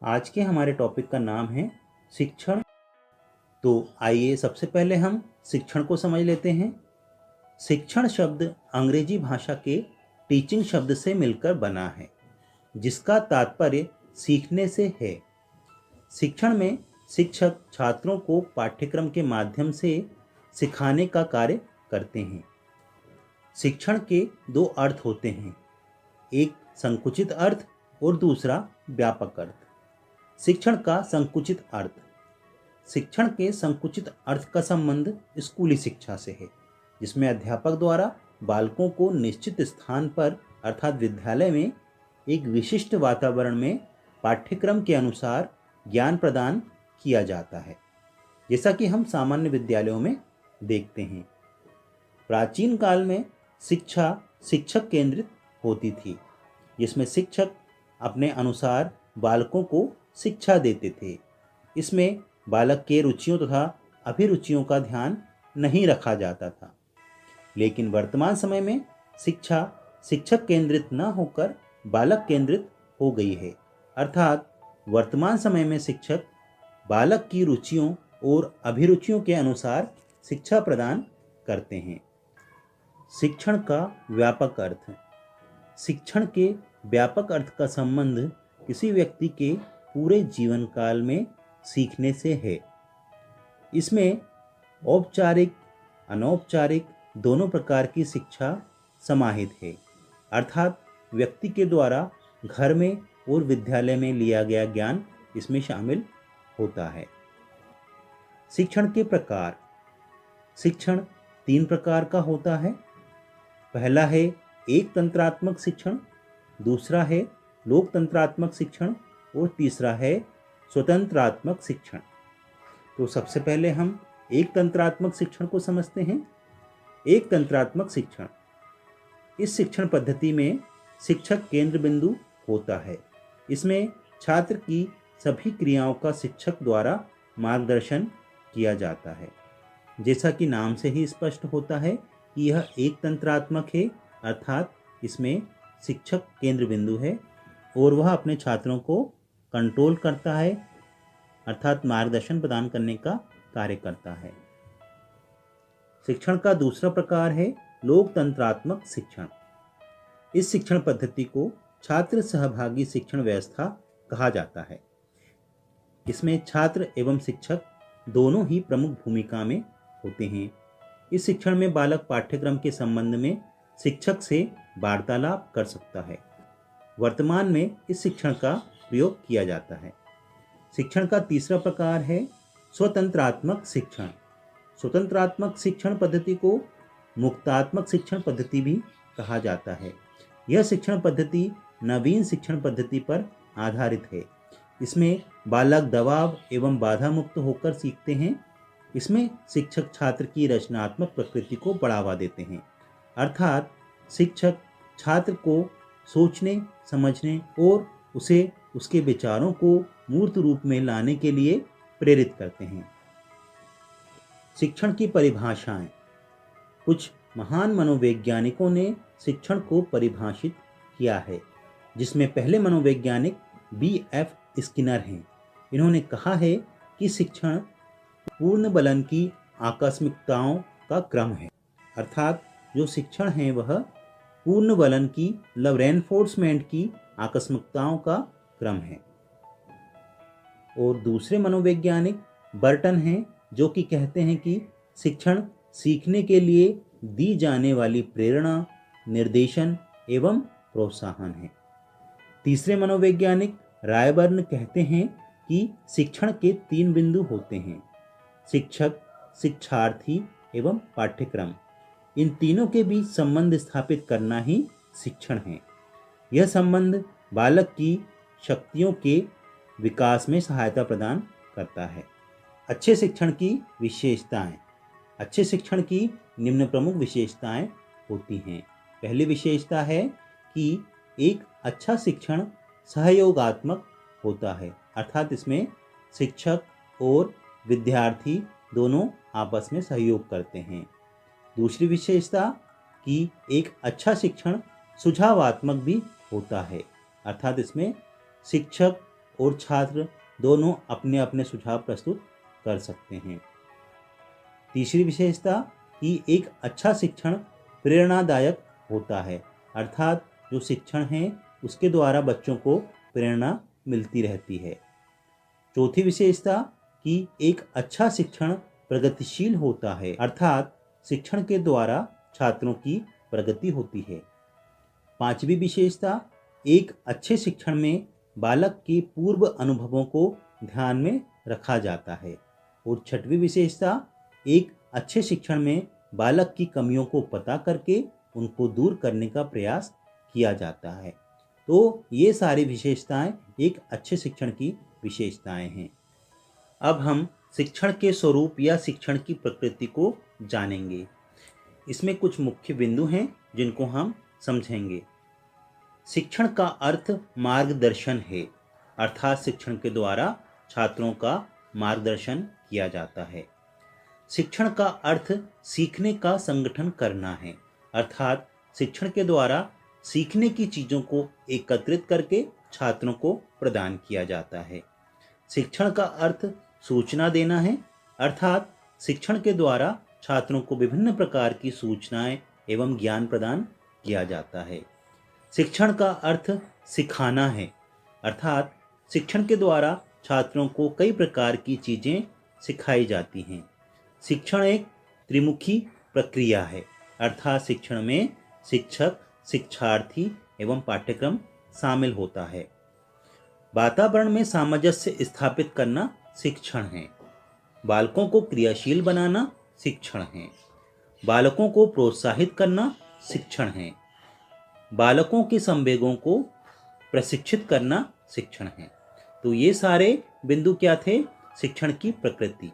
आज के हमारे टॉपिक का नाम है शिक्षण। तो आइए सबसे पहले हम शिक्षण को समझ लेते हैं। शिक्षण शब्द अंग्रेजी भाषा के टीचिंग शब्द से मिलकर बना है, जिसका तात्पर्य सीखने से है। शिक्षण में शिक्षक छात्रों को पाठ्यक्रम के माध्यम से सिखाने का कार्य करते हैं। शिक्षण के दो अर्थ होते हैं, एक संकुचित अर्थ और दूसरा व्यापक अर्थ। शिक्षण का संकुचित अर्थ। शिक्षण के संकुचित अर्थ का संबंध स्कूली शिक्षा से है, जिसमें अध्यापक द्वारा बालकों को निश्चित स्थान पर अर्थात विद्यालय में एक विशिष्ट वातावरण में पाठ्यक्रम के अनुसार ज्ञान प्रदान किया जाता है, जैसा कि हम सामान्य विद्यालयों में देखते हैं। प्राचीन काल में शिक्षा शिक्षक केंद्रित होती थी, जिसमें शिक्षक अपने अनुसार बालकों को शिक्षा देते थे। इसमें बालक के रुचियों तथा अभिरुचियों का ध्यान नहीं रखा जाता था। लेकिन वर्तमान समय में शिक्षा शिक्षक केंद्रित न होकर बालक केंद्रित हो गई है, अर्थात वर्तमान समय में शिक्षक बालक की रुचियों और अभिरुचियों के अनुसार शिक्षा प्रदान करते हैं। शिक्षण का व्यापक अर्थ। शिक्षण के व्यापक अर्थ का संबंध किसी व्यक्ति के पूरे जीवन काल में सीखने से है। इसमें औपचारिक अनौपचारिक दोनों प्रकार की शिक्षा समाहित है, अर्थात व्यक्ति के द्वारा घर में और विद्यालय में लिया गया ज्ञान इसमें शामिल होता है। शिक्षण के प्रकार। शिक्षण 3 प्रकार का होता है। पहला है एक तंत्रात्मक शिक्षण, दूसरा है लोकतंत्रात्मक शिक्षण और तीसरा है स्वतंत्रात्मक शिक्षण। तो सबसे पहले हम एक तंत्रात्मक शिक्षण को समझते हैं। एक तंत्रात्मक शिक्षण। इस शिक्षण पद्धति में शिक्षक केंद्र बिंदु होता है। इसमें छात्र की सभी क्रियाओं का शिक्षक द्वारा मार्गदर्शन किया जाता है। जैसा कि नाम से ही स्पष्ट होता है कि यह एक तंत्रात्मक है, अर्थात इसमें शिक्षक केंद्र बिंदु है और वह अपने छात्रों को कंट्रोल करता है, अर्थात मार्गदर्शन प्रदान करने का कार्य करता है। शिक्षण का दूसरा प्रकार है लोकतंत्रात्मक शिक्षण। इस शिक्षण पद्धति को छात्र सहभागी शिक्षण व्यवस्था कहा जाता है। इसमें छात्र एवं शिक्षक दोनों ही प्रमुख भूमिका में होते हैं। इस शिक्षण में बालक पाठ्यक्रम के संबंध में शिक्षक से वार्तालाप कर सकता है। वर्तमान में इस शिक्षण का प्रयोग किया जाता है। शिक्षण का तीसरा प्रकार है स्वतंत्रात्मक शिक्षण। स्वतंत्रात्मक शिक्षण पद्धति को मुक्तात्मक शिक्षण पद्धति भी कहा जाता है। यह शिक्षण पद्धति नवीन शिक्षण पद्धति पर आधारित है। इसमें बालक दबाव एवं बाधा मुक्त होकर सीखते हैं। इसमें शिक्षक छात्र की रचनात्मक प्रकृति को बढ़ावा देते हैं, अर्थात शिक्षक छात्र को सोचने समझने और उसे उसके विचारों को मूर्त रूप में लाने के लिए प्रेरित करते हैं। शिक्षण की परिभाषाएं। कुछ महान मनोवैज्ञानिकों ने शिक्षण को परिभाषित किया है, जिसमें पहले मनोवैज्ञानिक B.F. स्किनर हैं। इन्होंने कहा है कि शिक्षण पूर्ण बलन की आकस्मिकताओं का क्रम है, अर्थात जो शिक्षण है वह पूर्ण बलन की रेनफोर्समेंट की आकस्मिकताओं का क्रम है। और दूसरे मनोवैज्ञानिक बर्टन हैं, जो कि कहते हैं कि शिक्षण सीखने के लिए दी जाने वाली प्रेरणा, निर्देशन एवं प्रोत्साहन है। तीसरे मनोवैज्ञानिक रायबर्न कहते हैं कि शिक्षण के 3 बिंदु होते हैं, शिक्षक, शिक्षार्थी एवं पाठ्यक्रम। इन तीनों के बीच संबंध स्थापित करना ही शिक्षण है। यह संबंध बालक की शक्तियों के विकास में सहायता प्रदान करता है। अच्छे शिक्षण की विशेषताएं। अच्छे शिक्षण की निम्न प्रमुख विशेषताएं होती हैं। पहली विशेषता है कि एक अच्छा शिक्षण सहयोगात्मक होता है, अर्थात इसमें शिक्षक और विद्यार्थी दोनों आपस में सहयोग करते हैं। दूसरी विशेषता कि एक अच्छा शिक्षण सुझावात्मक भी होता है, अर्थात इसमें शिक्षक और छात्र दोनों अपने अपने सुझाव प्रस्तुत कर सकते हैं। तीसरी विशेषता कि एक अच्छा शिक्षण प्रेरणादायक होता है, अर्थात जो शिक्षण है उसके द्वारा बच्चों को प्रेरणा मिलती रहती है। चौथी विशेषता कि एक अच्छा शिक्षण प्रगतिशील होता है, अर्थात शिक्षण के द्वारा छात्रों की प्रगति होती है। पांचवी विशेषता, एक अच्छे शिक्षण में बालक के पूर्व अनुभवों को ध्यान में रखा जाता है। और छठवीं विशेषता, एक अच्छे शिक्षण में बालक की कमियों को पता करके उनको दूर करने का प्रयास किया जाता है। तो ये सारी विशेषताएं एक अच्छे शिक्षण की विशेषताएं हैं। अब हम शिक्षण के स्वरूप या शिक्षण की प्रकृति को जानेंगे। इसमें कुछ मुख्य बिंदु हैं जिनको हम समझेंगे। शिक्षण का अर्थ मार्गदर्शन है, अर्थात शिक्षण के द्वारा छात्रों का मार्गदर्शन किया जाता है। शिक्षण का अर्थ सीखने का संगठन करना है, अर्थात शिक्षण के द्वारा सीखने की चीज़ों को एकत्रित करके छात्रों को प्रदान किया जाता है। शिक्षण का अर्थ सूचना देना है, अर्थात शिक्षण के द्वारा छात्रों को विभिन्न प्रकार की सूचनाएं एवं ज्ञान प्रदान किया जाता है। शिक्षण का अर्थ सिखाना है, अर्थात शिक्षण के द्वारा छात्रों को कई प्रकार की चीज़ें सिखाई जाती हैं। शिक्षण एक त्रिमुखी प्रक्रिया है, अर्थात शिक्षण में शिक्षक, शिक्षार्थी एवं पाठ्यक्रम शामिल होता है। वातावरण में सामंजस्य स्थापित करना शिक्षण है। बालकों को क्रियाशील बनाना शिक्षण है। बालकों को प्रोत्साहित करना शिक्षण है। बालकों के संवेगों को प्रशिक्षित करना शिक्षण है। तो ये सारे बिंदु क्या थे शिक्षण की प्रकृति।